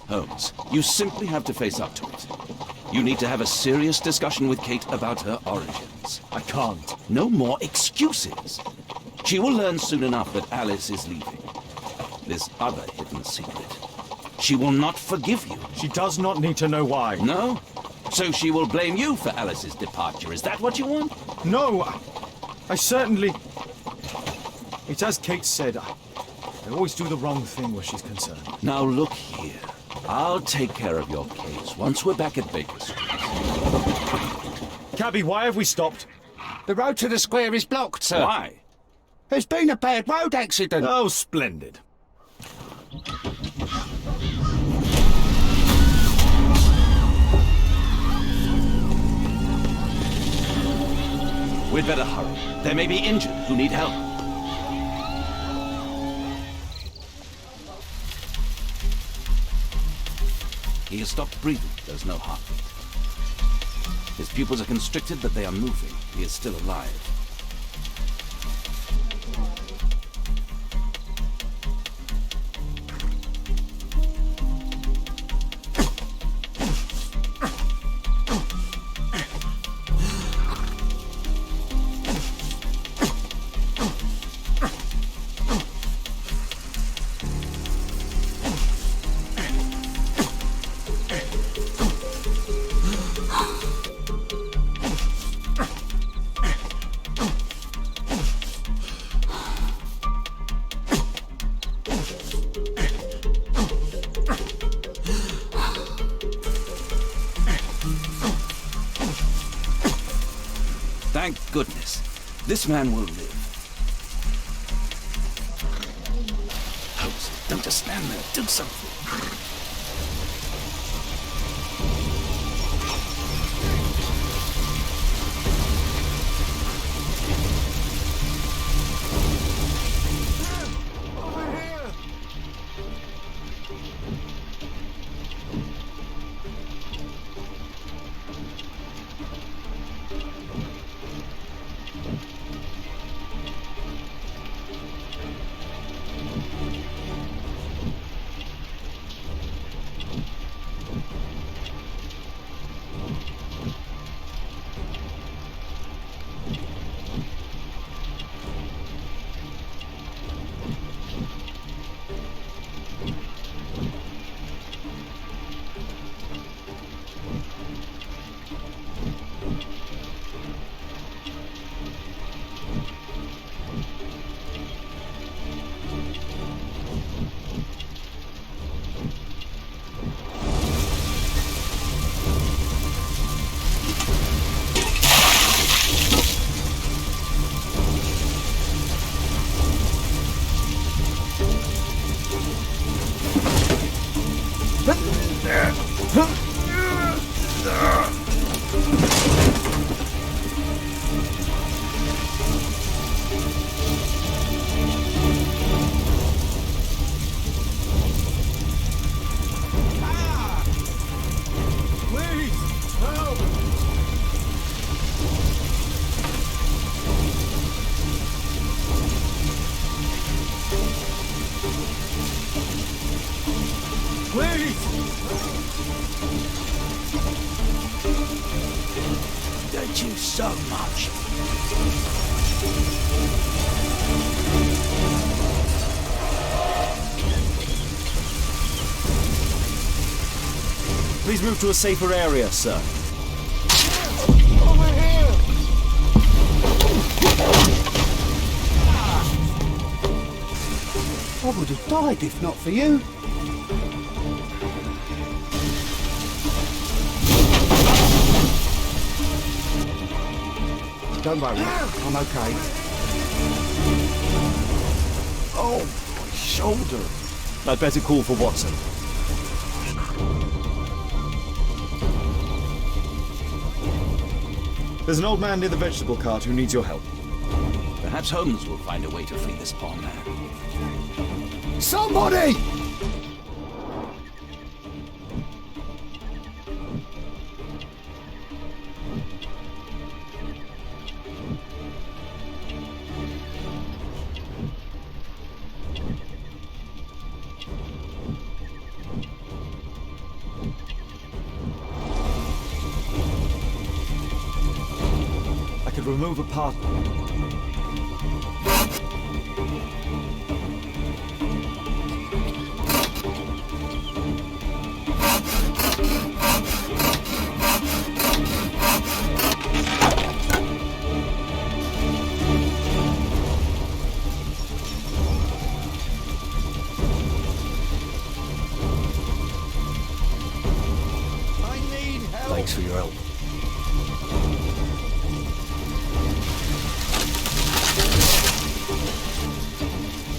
Holmes, you simply have to face up to it. You need to have a serious discussion with Kate about her origins. I can't. No more excuses. She will learn soon enough that Alice is leaving. This other hidden secret. She will not forgive you. She does not need to know why. No? So she will blame you for Alice's departure. Is that what you want? No, I certainly... It's as Kate said, I always do the wrong thing where she's concerned. Now look here. I'll take care of your case once we're back at Baker Street. Cabby, why have we stopped? The road to the square is blocked, sir. Why? There's been a bad road accident. Oh, splendid. We'd better hurry. There may be injured who need help. He has stopped breathing. There's no heartbeat. His pupils are constricted, but they are moving. He is still alive. Thank goodness. This man will live. Holmes, don't just stand there. Do something. Thank you so much. Please move to a safer area, sir. Over here! I would have died if not for you. Don't worry, I'm okay. Oh, my shoulder. I'd better call for Watson. There's an old man near the vegetable cart who needs your help. Perhaps Holmes will find a way to free this poor man. Somebody! remove a part. Thanks for your help.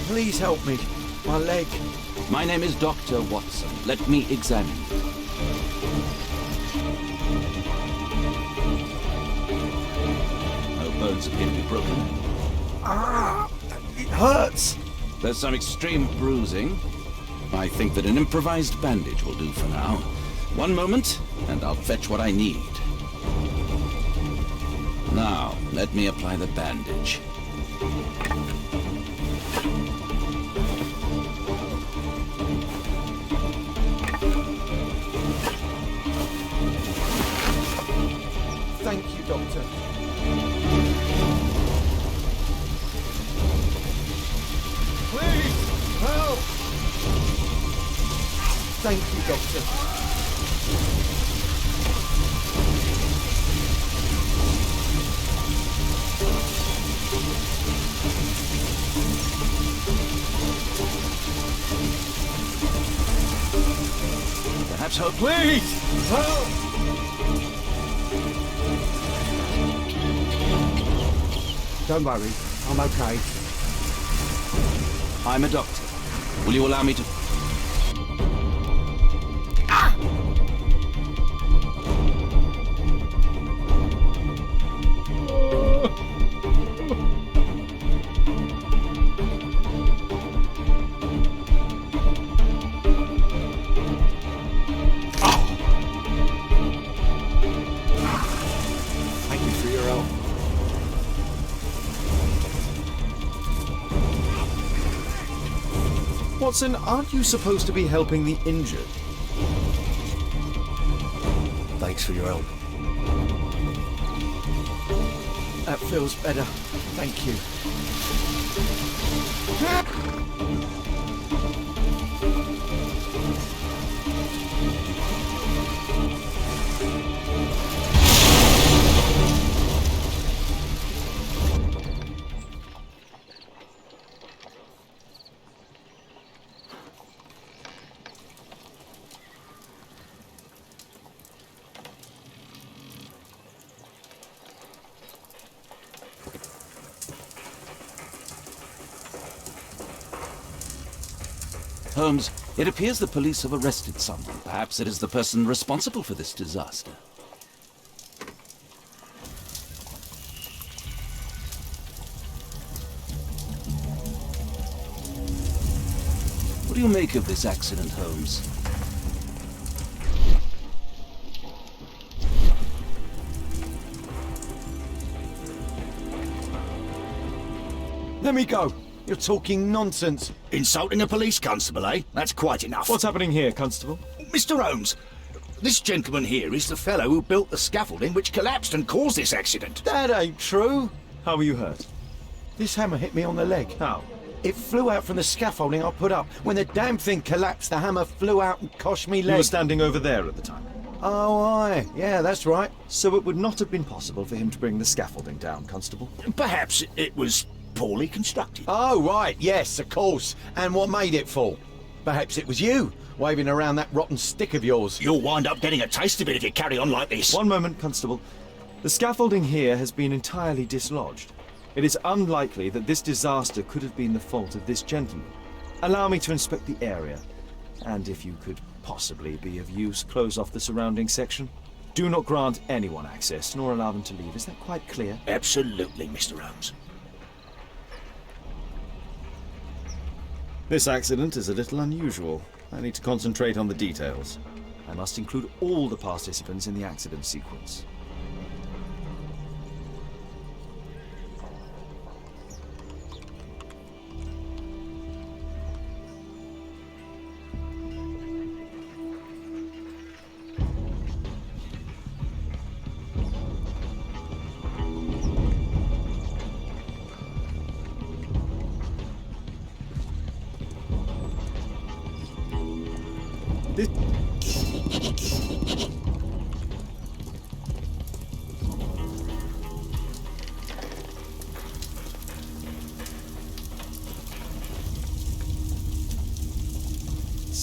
Please help me. My leg. My name is Dr. Watson. Let me examine you. No bones appear to be broken. Ah! It hurts! There's some extreme bruising. I think that an improvised bandage will do for now. One moment, and I'll fetch what I need. Now, let me apply the bandage. Thank you, Doctor. Please, help! Thank you, Doctor. Perhaps hope. Please, help! Don't worry, I'm okay. I'm a doctor. Will you allow me to... Thank you for your help. Watson, aren't you supposed to be helping the injured? Thanks for your help. That feels better. Thank you. Holmes, it appears the police have arrested someone. Perhaps it is the person responsible for this disaster. What do you make of this accident, Holmes? Let me go. You're talking nonsense. Insulting a police constable, eh? That's quite enough. What's happening here, Constable? Mr. Holmes, this gentleman here is the fellow who built the scaffolding which collapsed and caused this accident. That ain't true. How were you hurt? This hammer hit me on the leg. How? It flew out from the scaffolding I put up. When the damn thing collapsed, the hammer flew out and coshed me leg. You were standing over there at the time. Oh, aye. Yeah, that's right. So it would not have been possible for him to bring the scaffolding down, Constable. Perhaps it was poorly constructed. Oh, right. Yes, of course. And what made it fall? Perhaps it was you, waving around that rotten stick of yours. You'll wind up getting a taste of it if you carry on like this. One moment, Constable. The scaffolding here has been entirely dislodged. It is unlikely that this disaster could have been the fault of this gentleman. Allow me to inspect the area. And if you could possibly be of use, close off the surrounding section. Do not grant anyone access, nor allow them to leave. Is that quite clear? Absolutely, Mr. Holmes. This accident is a little unusual. I need to concentrate on the details. I must include all the participants in the accident sequence.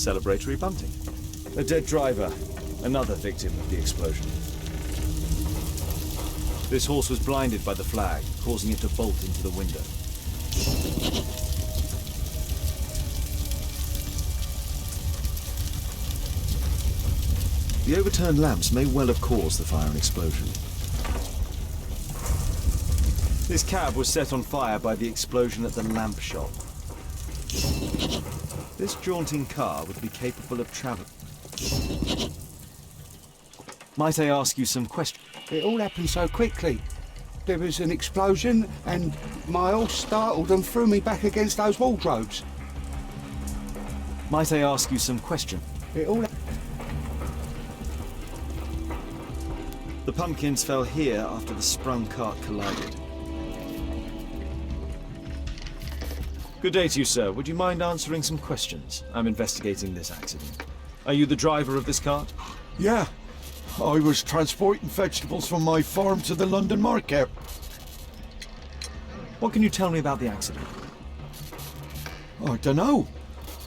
Celebratory bunting. A dead driver. Another victim of the explosion. This horse was blinded by the flag, causing it to bolt into the window. The overturned lamps may well have caused the fire and explosion. This cab was set on fire by the explosion at the lamp shop. This jaunting car would be capable of travel. Might I ask you some questions? It all happened so quickly. There was an explosion and my horse startled and threw me back against those wardrobes. Might I ask you some questions? It all... The pumpkins fell here after the sprung cart collided. Good day to you, sir. Would you mind answering some questions? I'm investigating this accident. Are you the driver of this cart? Yeah. I was transporting vegetables from my farm to the London market. What can you tell me about the accident? I don't know.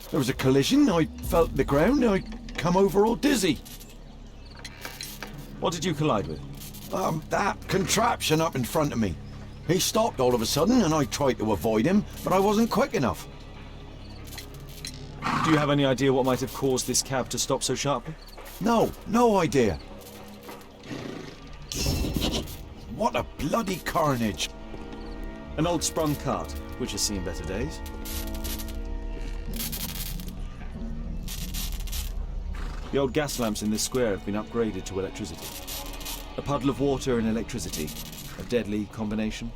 There was a collision, I felt the ground, I come over all dizzy. What did you collide with? That contraption up in front of me. He stopped all of a sudden and I tried to avoid him, but I wasn't quick enough. Do you have any idea what might have caused this cab to stop so sharply? No idea. What a bloody carnage. An old sprung cart, which has seen better days. The old gas lamps in this square have been upgraded to electricity. A puddle of water and electricity. A deadly combination.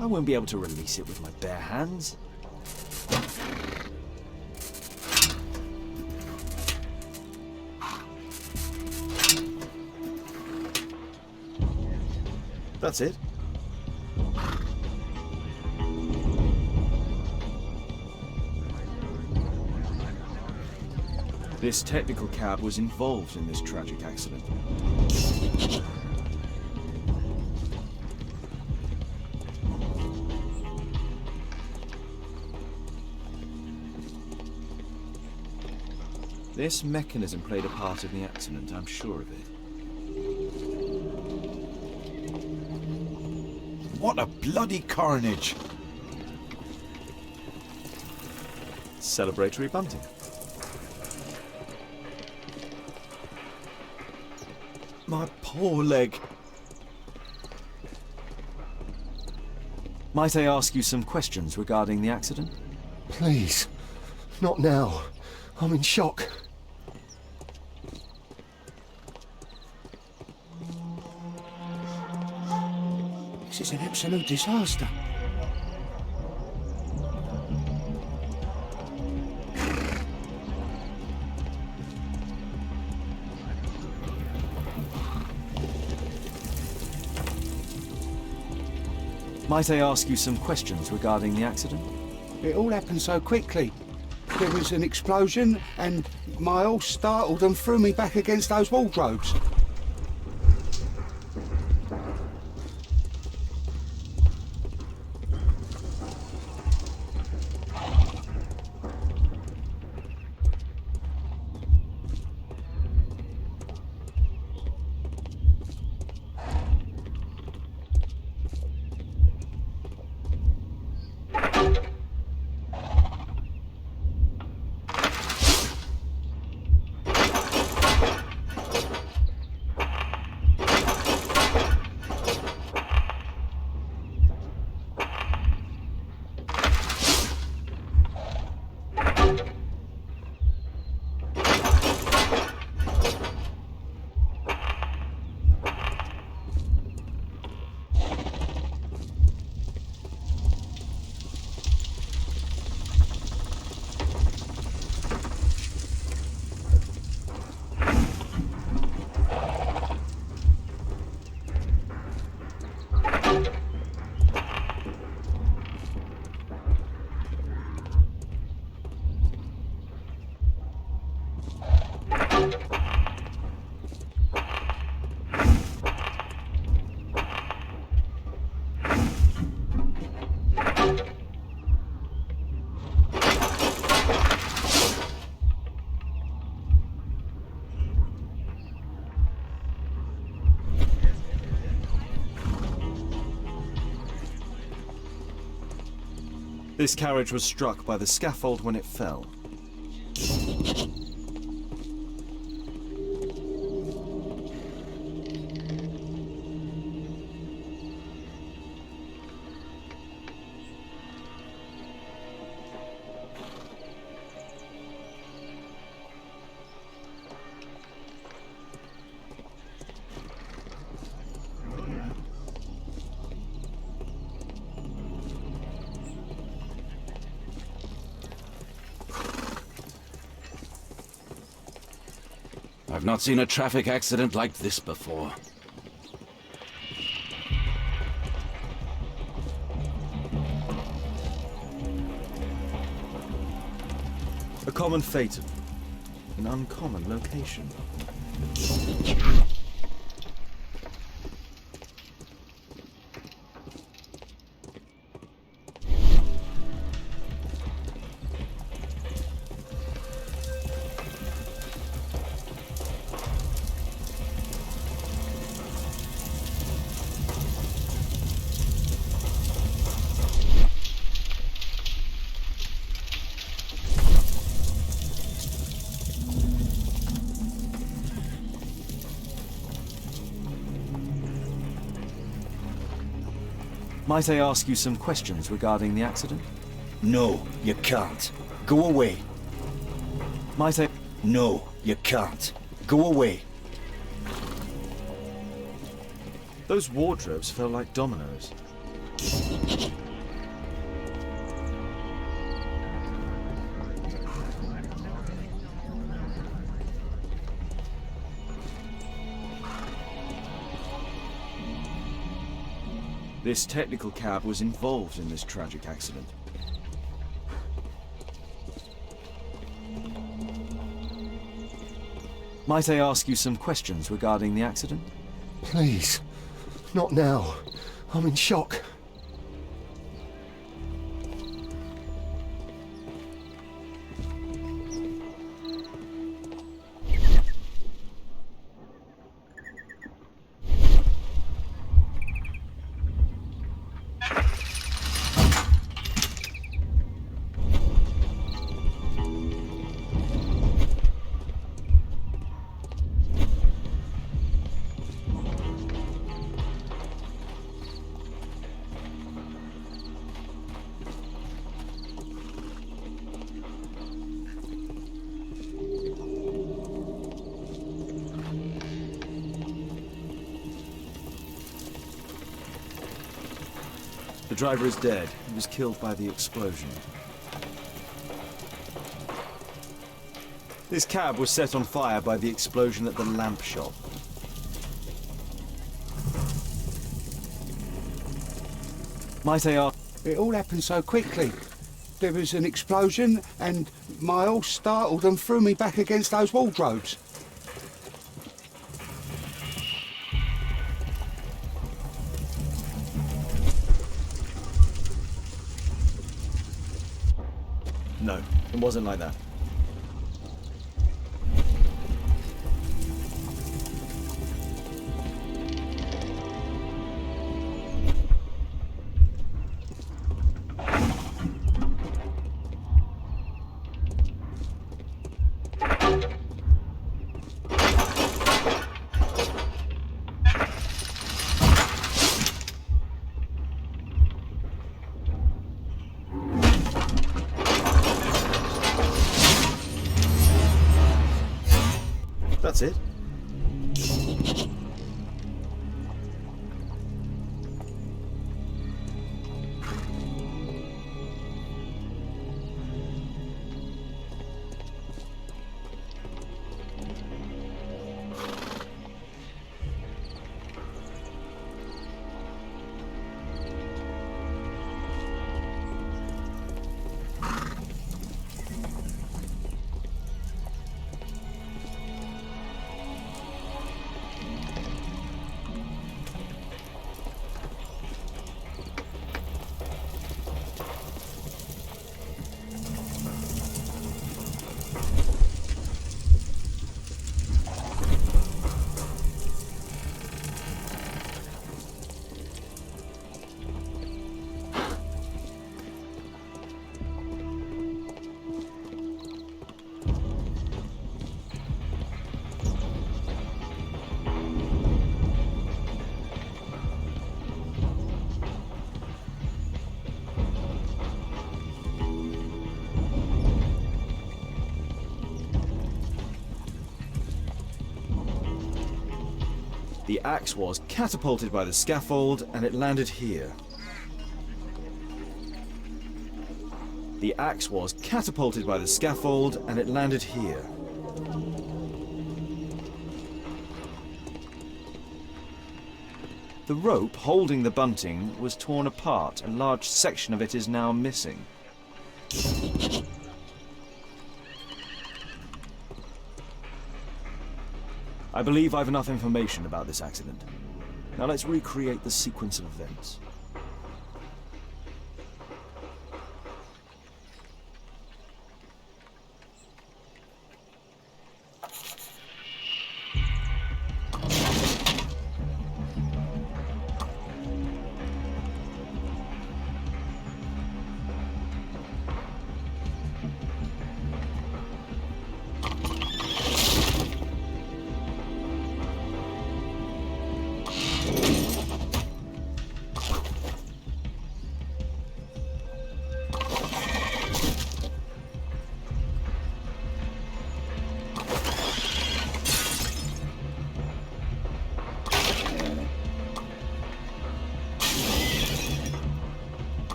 I won't be able to release it with my bare hands. That's it. This technical cab was involved in this tragic accident. This mechanism played a part in the accident, I'm sure of it. What a bloody carnage. Celebratory bunting. My poor leg. Might I ask you some questions regarding the accident? Please. Not now. I'm in shock. This is an absolute disaster. Might I ask you some questions regarding the accident? It all happened so quickly. There was an explosion and my horse startled and threw me back against those wardrobes. This carriage was struck by the scaffold when it fell. I've not seen a traffic accident like this before. A common fatal. An uncommon location. Might I ask you some questions regarding the accident? No, you can't. Go away. Might I... No, you can't. Go away. Those wardrobes fell like dominoes. This technical cab was involved in this tragic accident. Might I ask you some questions regarding the accident? Please. Not now. I'm in shock. The driver is dead. He was killed by the explosion. This cab was set on fire by the explosion at the lamp shop. Might I ask... It all happened so quickly. There was an explosion, and my horse startled and threw me back against those wardrobes. No, it wasn't like that. That's it. The axe was catapulted by the scaffold and it landed here. The axe was catapulted by the scaffold and it landed here. The rope holding the bunting was torn apart. A large section of it is now missing. I believe I've enough information about this accident. Now let's recreate the sequence of events.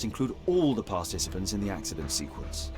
Include all the participants in the accident sequence.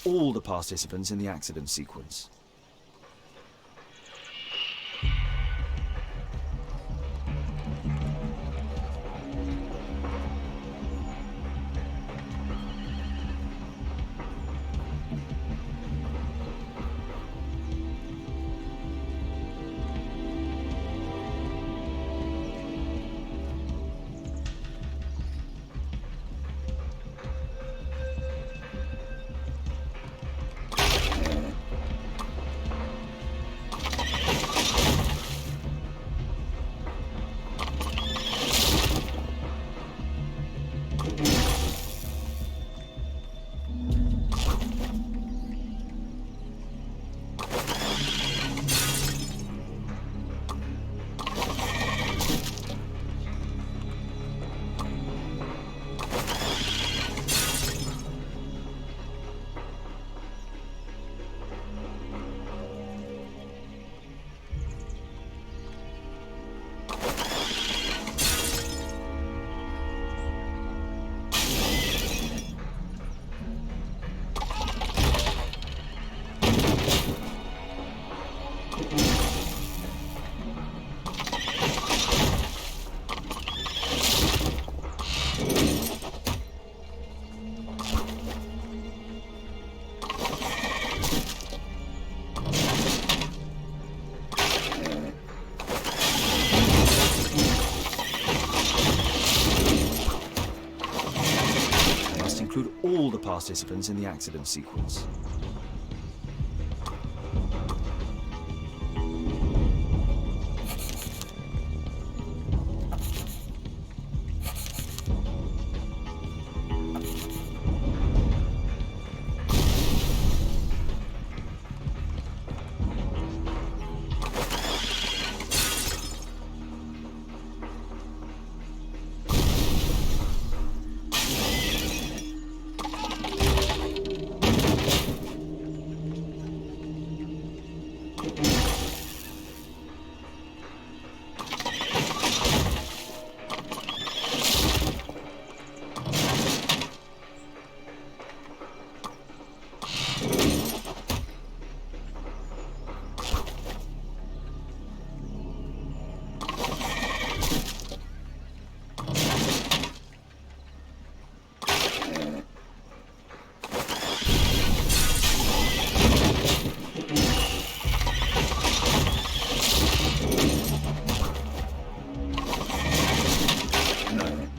All the participants in the accident sequence. participants in the accident sequence.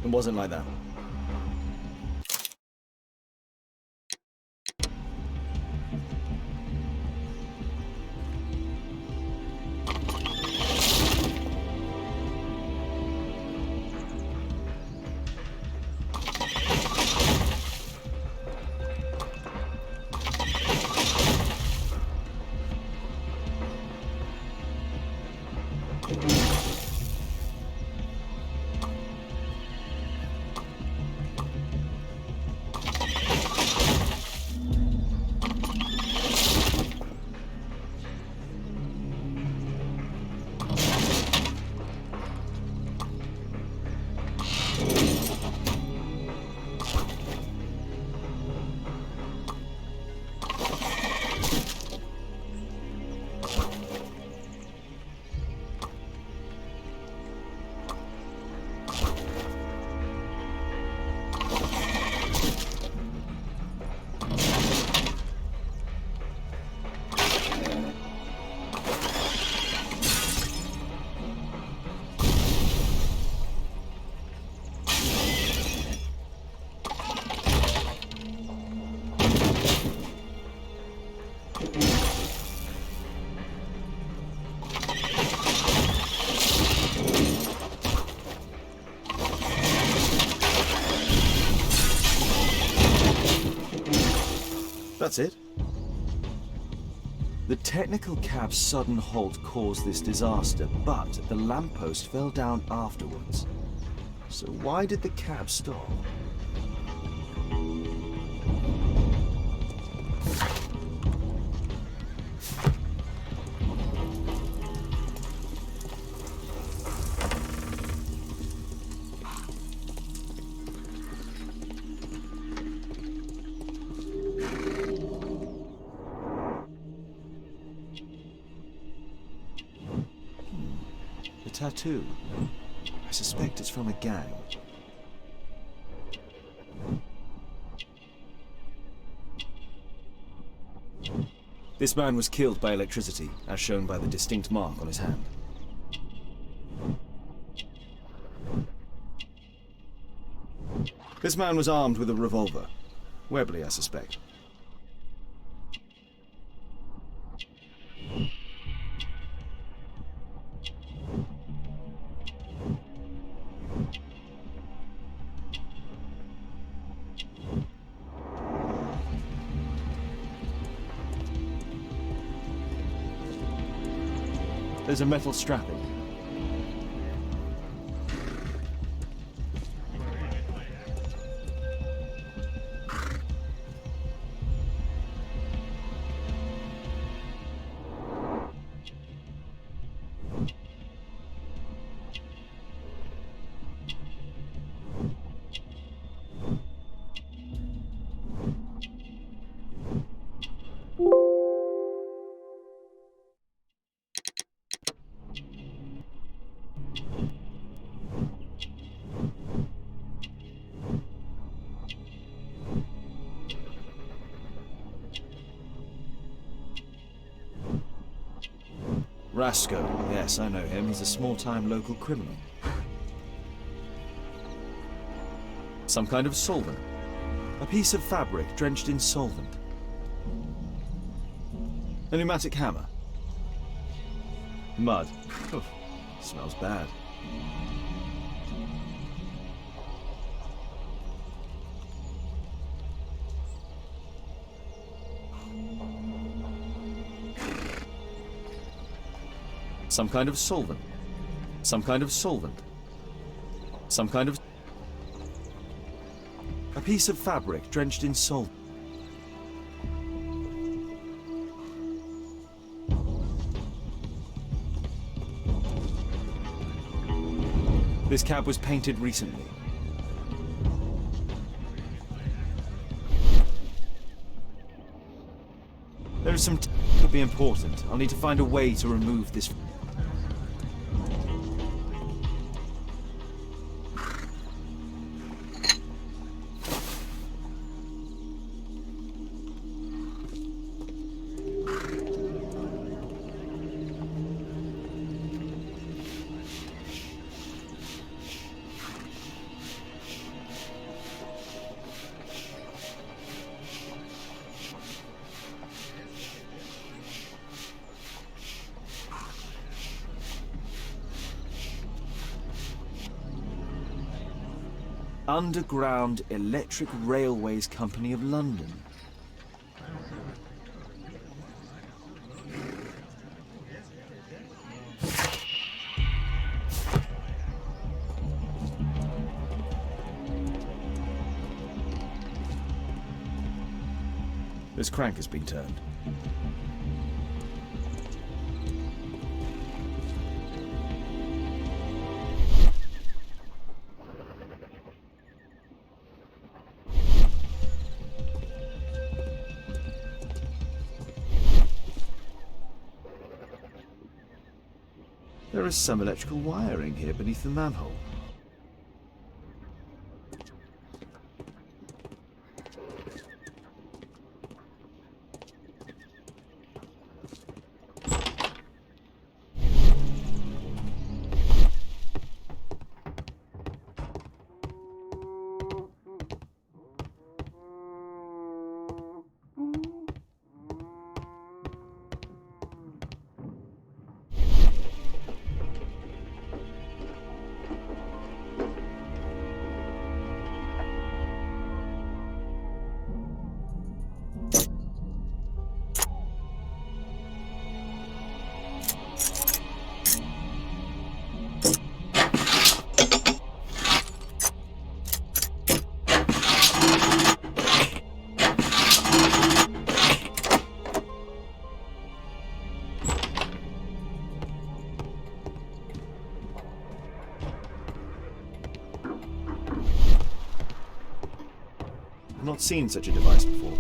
It wasn't like that. That's it. The technical cab's sudden halt caused this disaster, but the lamppost fell down afterwards. So why did the cab stop? Tattoo. I suspect it's from a gang. This man was killed by electricity, as shown by the distinct mark on his hand. This man was armed with a revolver. Webley, I suspect. There's a metal strapping. Rasco. Yes, I know him. He's a small-time local criminal. Some kind of solvent. A piece of fabric drenched in solvent. A pneumatic hammer. Mud. Oof, smells bad. Some kind of solvent. Some kind of solvent. Some kind of... A piece of fabric drenched in solvent. This cab was painted recently. There is some... could be important. I'll need to find a way to remove this... Underground Electric Railways Company of London. This crank has been turned. There is some electrical wiring here beneath the manhole. I've not seen such a device before.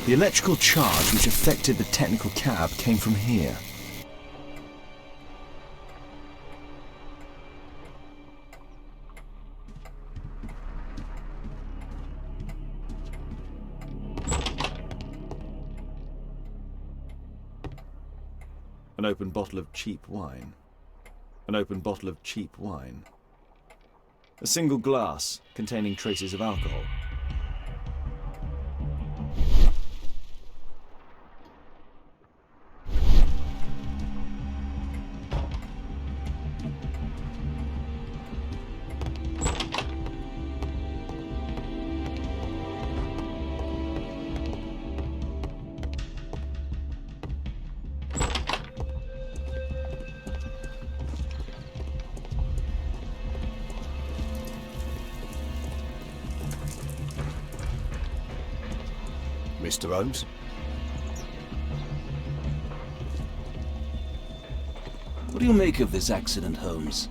The electrical charge which affected the technical cab came from here. An open bottle of cheap wine. An open bottle of cheap wine. A single glass containing traces of alcohol. Mr. Holmes? What do you make of this accident, Holmes?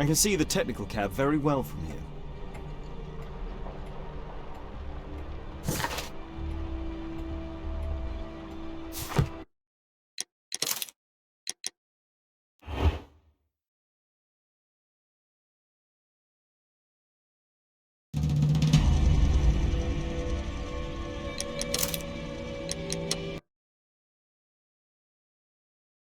I can see the technical cab very well from here.